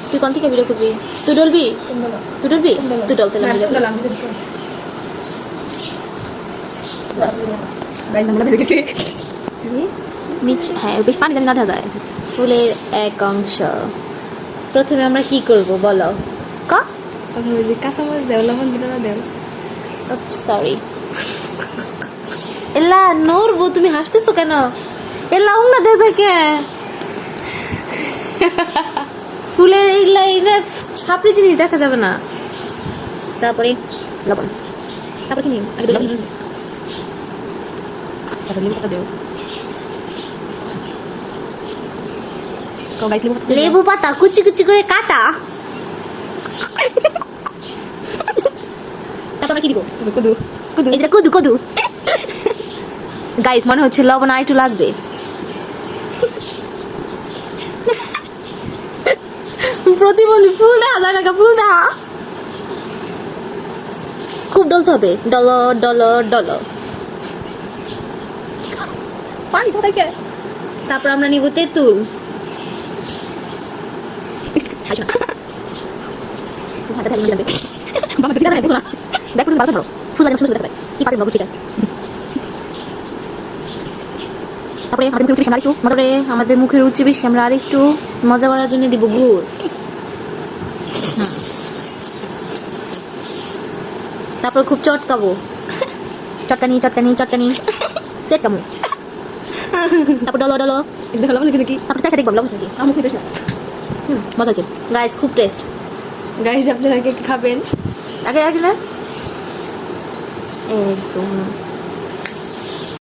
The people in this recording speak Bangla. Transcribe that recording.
তুই কোন থেকে ভিডিও করবি? তুই ডলবি? তুই ডলবি? তুই ডলতে লাগবি। নিচে হ্যাঁ বেশ পানি জানি না দেখা যায়। ফুলের এক অংশ। প্রথমে আমরা কি করব বলো? কাঁচামরিচ দেও, লবণ দিলে না দেও। সরি এলা নড়বো, তুমি হাসতেছো কেন? এলা উংনা দে থাকে ফুলের এইগুলা এইগুলা ছাপড়ি জিনিস দেখা যাবে না। তারপরে লবণ, তারপরে কি নিম আগে লবণ, তারপর লেবু পাতা দেও। লেবু পাতা কুচি কুচি করে কাটা। তারপর আমরা কি দিব? কুদু কুদু, এটা কুদু কুদু। গাইস মনে হচ্ছে লবণ আর একটু লাগবে। প্রতিবন্ধী ফুল দেখা যায় না, ফুল দেখা খুব ডলতে হবে। ডল ডল ডল পানি থাকে। তারপর আমরা নিব তেঁতুল। তারপরে আমাদের মুখের রুচি বেশি, আমরা আরেকটু মজা করার জন্য দিব গুড়। তারপর খুব চটকাবো, চটকানি চটকানি চটকানি সেট কামো। তারপর ডলো ডলো, লবণ হয়েছে নাকি? তারপর চাখা দেখবো লবণ নাকি। আমার মুখে দিস না। মজা আছে গাইস, খুব টেস্ট। গাইজ আপনারা কে খাবেন? আগে আর কি না একদম